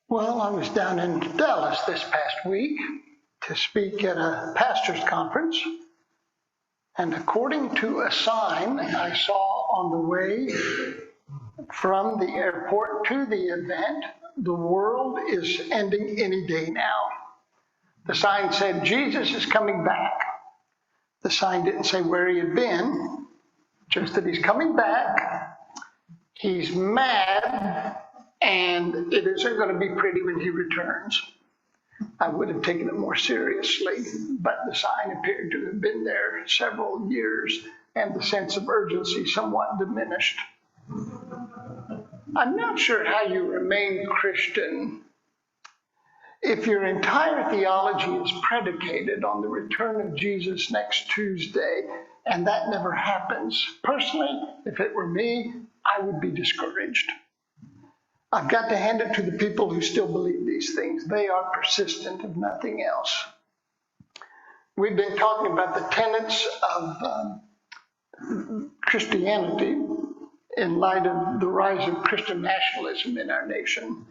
Well, I was down in Dallas this past week to speak at a pastor's conference, and according to a sign I saw on the way from the airport to the event, the world is ending any day now. The sign said, Jesus is coming back. The sign didn't say where he had been, just that he's coming back. He's mad, and it isn't going to be pretty when he returns. I would have taken it more seriously, but the sign appeared to have been there several years, and the sense of urgency somewhat diminished. I'm not sure how you remain Christian if your entire theology is predicated on the return of Jesus next Tuesday, and that never happens. Personally, if it were me, I would be discouraged. I've got to hand it to the people who still believe these things. They are persistent, if nothing else. We've been talking about the tenets of Christianity in light of the rise of Christian nationalism in our nation.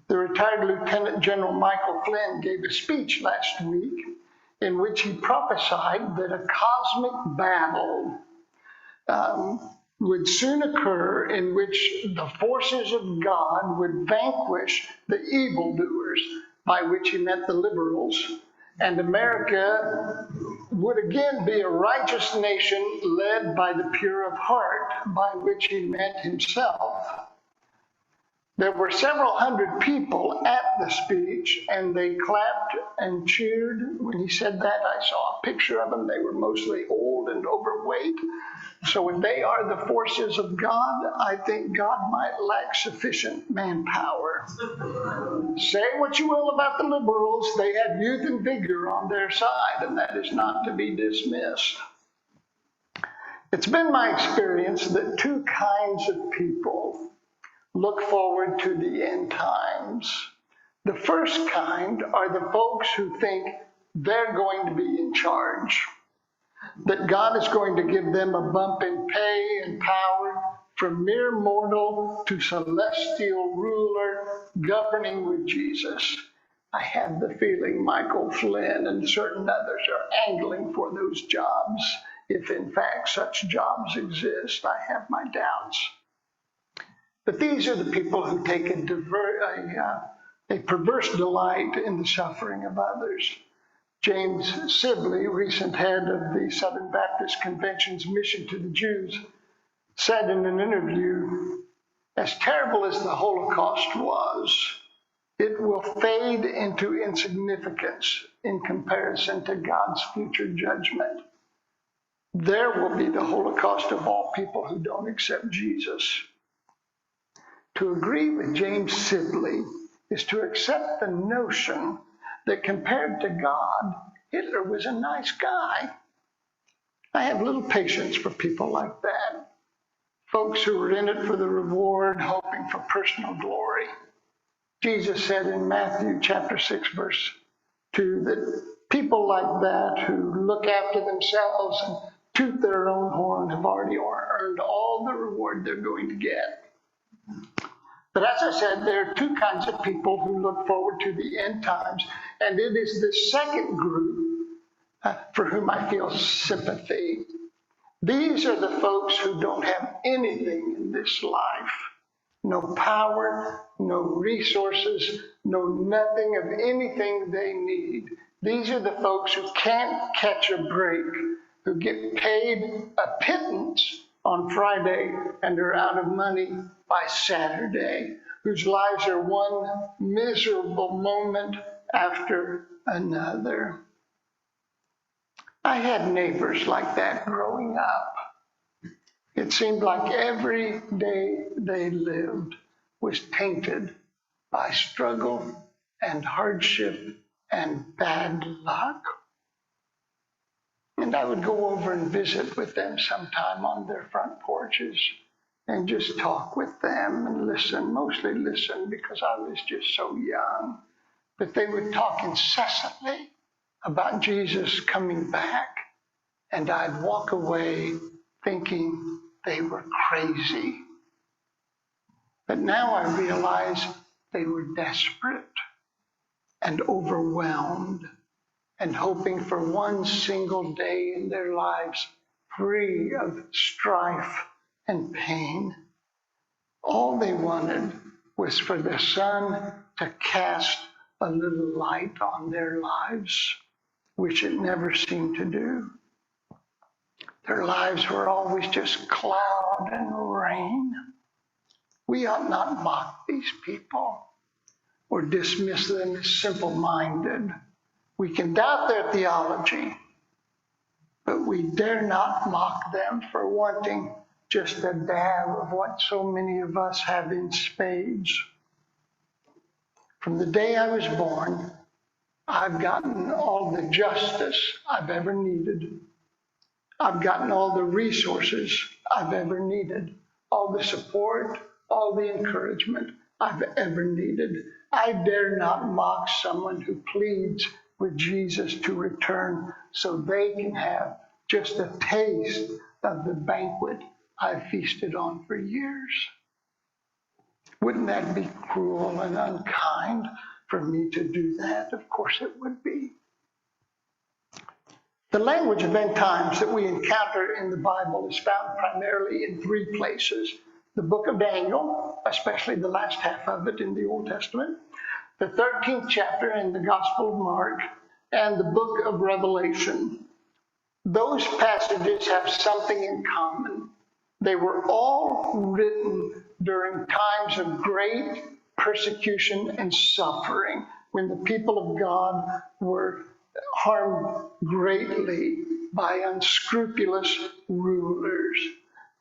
The retired Lieutenant General Michael Flynn gave a speech last week in which he prophesied that a cosmic battle would soon occur in which the forces of God would vanquish the evildoers, by which he meant the liberals, and America would again be a righteous nation led by the pure of heart, by which he meant himself. There were several hundred people at the speech, and they clapped and cheered when he said that. I saw a picture of them. They were mostly old and overweight. So if they are the forces of God, I think God might lack sufficient manpower. Say what you will about the liberals, they have youth and vigor on their side, and that is not to be dismissed. It's been my experience that two kinds of people look forward to the end times. The first kind are the folks who think they're going to be in charge, that God is going to give them a bump in pay and power from mere mortal to celestial ruler governing with Jesus. I have the feeling Michael Flynn and certain others are angling for those jobs, if in fact such jobs exist. I have my doubts. But these are the people who take a perverse delight in the suffering of others. James Sibley, recent head of the Southern Baptist Convention's mission to the Jews, said in an interview, as terrible as the Holocaust was, it will fade into insignificance in comparison to God's future judgment. There will be the Holocaust of all people who don't accept Jesus. To agree with James Sibley is to accept the notion that compared to God, Hitler was a nice guy. I have little patience for people like that. Folks who are in it for the reward, hoping for personal glory. Jesus said in Matthew chapter 6, verse 2, that people like that who look after themselves and toot their own horn have already earned all the reward they're going to get. But as I said, there are two kinds of people who look forward to the end times, and it is the second group for whom I feel sympathy. These are the folks who don't have anything in this life. No power, no resources, no nothing of anything they need. These are the folks who can't catch a break, who get paid a pittance on Friday and are out of money by Saturday, whose lives are one miserable moment after another. I had neighbors like that growing up. It seemed like every day they lived was tainted by struggle and hardship and bad luck. And I would go over and visit with them sometime on their front porches and just talk with them and listen, mostly listen because I was just so young. But they would talk incessantly about Jesus coming back, and I'd walk away thinking they were crazy. But now I realize They were desperate and overwhelmed and hoping for one single day in their lives free of strife and pain. All they wanted was for the sun to cast a little light on their lives, which it never seemed to do. Their lives were always just cloud and rain. We ought not mock these people or dismiss them as simple-minded. We can doubt their theology, but we dare not mock them for wanting just a dab of what so many of us have in spades. From the day I was born, I've gotten all the justice I've ever needed. I've gotten all the resources I've ever needed, all the support, all the encouragement I've ever needed. I dare not mock someone who pleads with Jesus to return so they can have just a taste of the banquet I've feasted on for years. Wouldn't that be cruel and unkind for me to do that? Of course it would be. The language of end times that we encounter in the Bible is found primarily in three places. The book of Daniel, especially the last half of it in the Old Testament, the 13th chapter in the Gospel of Mark, and the book of Revelation. Those passages have something in common. They were all written during times of great persecution and suffering, when the people of God were harmed greatly by unscrupulous rulers.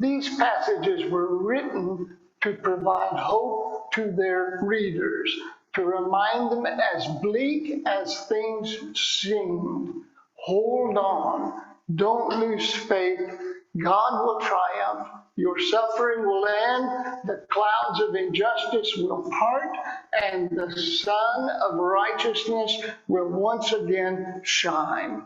These passages were written to provide hope to their readers, to remind them as bleak as things seemed. Hold on. Don't lose faith. God will triumph. Your suffering will end. The clouds of injustice will part, and the sun of righteousness will once again shine.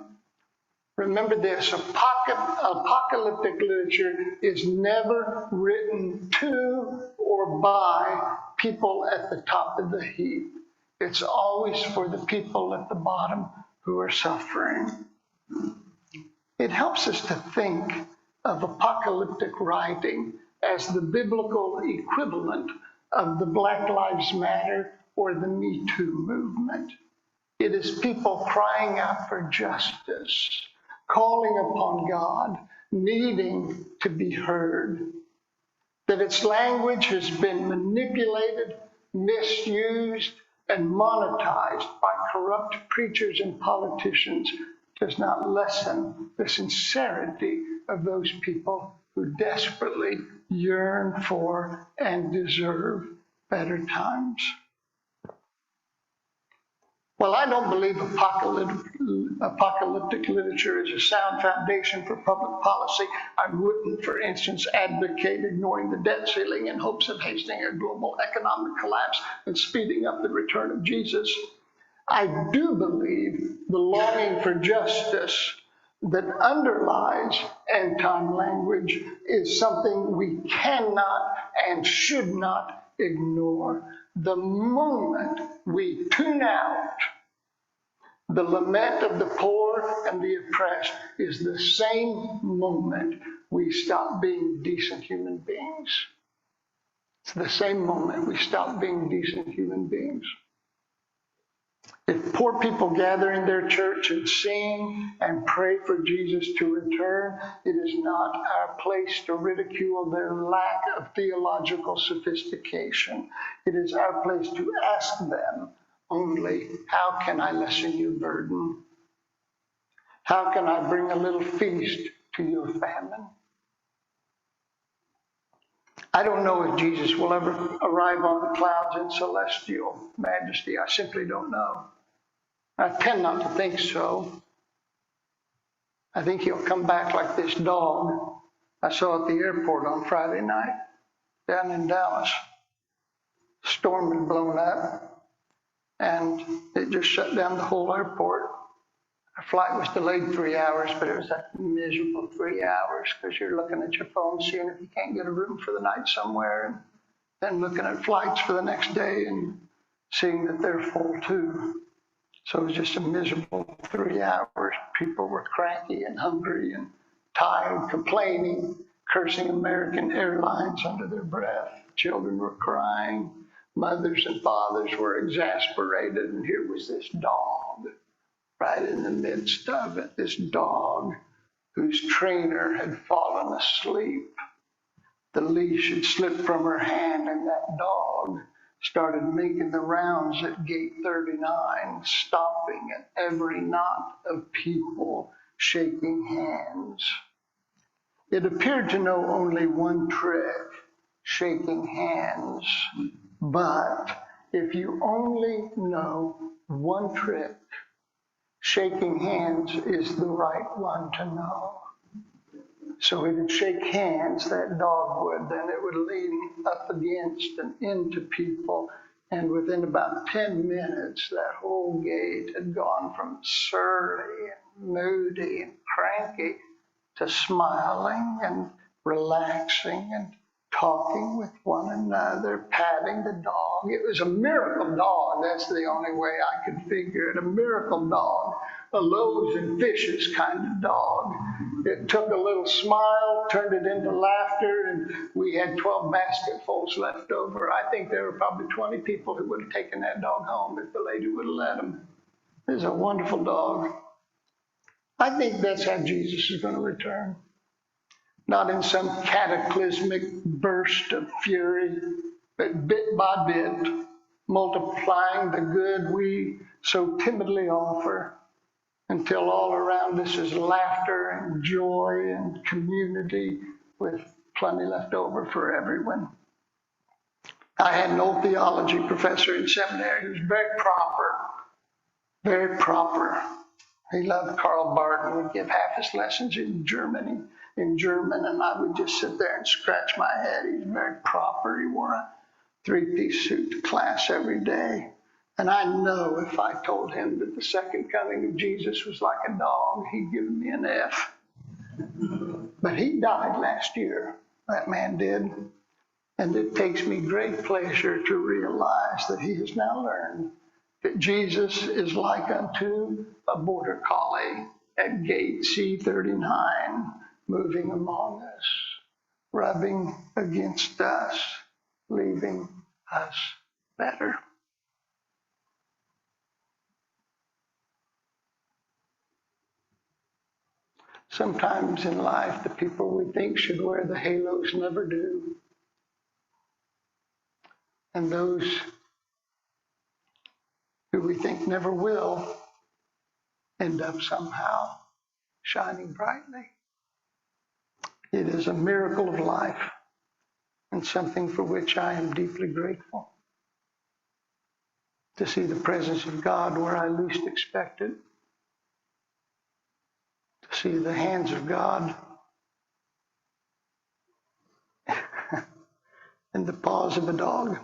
Remember this, apocalyptic literature is never written to or by people at the top of the heap. It's always for the people at the bottom who are suffering. It helps us to think of apocalyptic writing as the biblical equivalent of the Black Lives Matter or the Me Too movement. It is people crying out for justice, calling upon God, needing to be heard. That its language has been manipulated, misused, and monetized by corrupt preachers and politicians does not lessen the sincerity of those people who desperately yearn for and deserve better times. Well, I don't believe apocalyptic literature is a sound foundation for public policy. I wouldn't, for instance, advocate ignoring the debt ceiling in hopes of hastening a global economic collapse and speeding up the return of Jesus. I do believe the longing for justice that underlies end-time language is something we cannot and should not ignore. The moment we tune out the lament of the poor and the oppressed is the same moment we stop being decent human beings. It's the same moment we stop being decent human beings. If poor people gather in their church and sing and pray for Jesus to return, it is not our place to ridicule their lack of theological sophistication. It is our place to ask them only, how can I lessen your burden? How can I bring a little feast to your famine? I don't know if Jesus will ever arrive on the clouds in celestial majesty. I simply don't know. I tend not to think so. I think he'll come back like this dog I saw at the airport on Friday night down in Dallas. Storm had blown up, and it just shut down the whole airport. Our flight was delayed 3 hours, but it was that miserable 3 hours because you're looking at your phone, seeing if you can't get a room for the night somewhere, and then looking at flights for the next day. And seeing that they're full too. So it was just a miserable 3 hours. People were cranky and hungry and tired, complaining, cursing American Airlines under their breath. Children were crying. Mothers and fathers were exasperated. And here was this dog right in the midst of it, this dog whose trainer had fallen asleep. The leash had slipped from her hand, and that dog started making the rounds at gate 39, stopping at every knot of people, shaking hands. It appeared to know only one trick, shaking hands. But if you only know one trick, shaking hands is the right one to know. So it would shake hands, that dog would, then it would lean up against and into people. And within about 10 minutes, that whole gate had gone from surly and moody and cranky to smiling and relaxing and talking with one another, patting the dog. It was a miracle dog. That's the only way I could figure it. A miracle dog, a loaves and fishes kind of dog. It took a little smile, turned it into laughter, and we had 12 basketfuls left over. I think there were probably 20 people who would have taken that dog home if the lady would have let them. It was a wonderful dog. I think that's how Jesus is going to return. Not in some cataclysmic burst of fury, but bit by bit, multiplying the good we so timidly offer until all around us is laughter and joy and community with plenty left over for everyone. I had an old theology professor in seminary who was very proper, very proper. He loved Karl Barth, would give half his lessons in German, and I would just sit there and scratch my head. He was very proper. He wore a 3-piece suit to class every day. And I know if I told him that the second coming of Jesus was like a dog, he'd give me an F. But he died last year, that man did. And it takes me great pleasure to realize that he has now learned that Jesus is like unto a border collie at gate C39, moving among us, rubbing against us, leaving us better. Sometimes in life, the people we think should wear the halos never do. And those who we think never will end up somehow shining brightly. It is a miracle of life and something for which I am deeply grateful. To see the presence of God where I least expect it. To see the hands of God in the paws of a dog.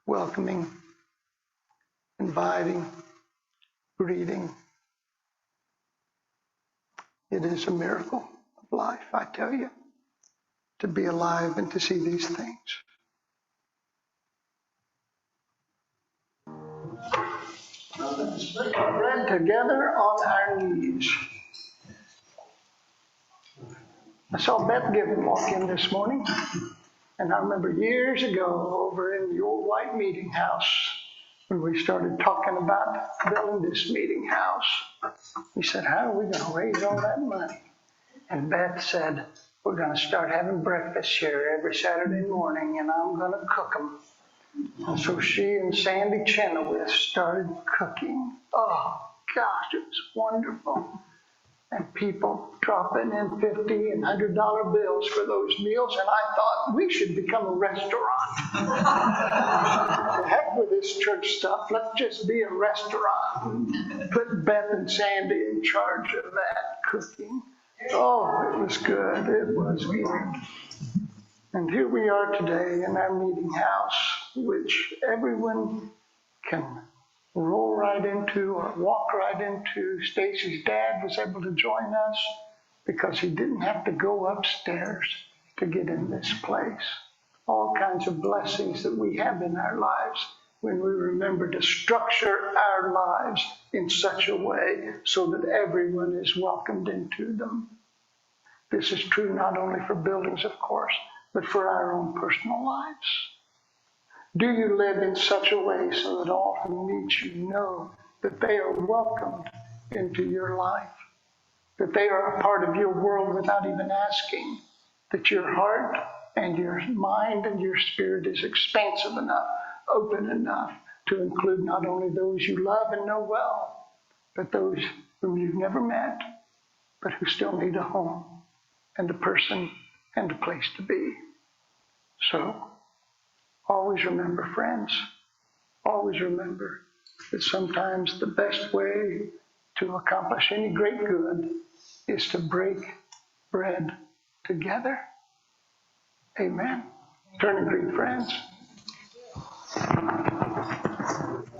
Welcoming, inviting, greeting. It is a miracle of life, I tell you, to be alive and to see these things. Let's break our bread together on our knees. I saw Beth Given walk in this morning, and I remember years ago over in the old white meeting house when we started talking about building this meeting house. We said, how are we going to raise all that money? And Beth said, we're going to start having breakfast here every Saturday morning, and I'm going to cook them. And so she and Sandy Chenoweth started cooking. Oh, gosh, it was wonderful. And people dropping in $50 and $100 bills for those meals, and I thought we should become a restaurant. The heck with this church stuff. Let's just be a restaurant. Put Beth and Sandy in charge of that cooking. Oh, it was good. It was good. And here we are today in our meeting house, which everyone can roll right into or walk right into. Stacy's dad was able to join us because he didn't have to go upstairs to get in this place. all kinds of blessings that we have in our lives when we remember to structure our lives in such a way so that everyone is welcomed into them. This is true not only for buildings, of course, but for our own personal lives. Do you live in such a way so that all who meet you know that they are welcomed into your life, that they are a part of your world without even asking, that your heart and your mind and your spirit is expansive enough, open enough to include not only those you love and know well, but those whom you've never met, but who still need a home and a person and a place to be. So, always remember, friends, always remember that sometimes the best way to accomplish any great good is to break bread together. Amen. Turn and greet friends.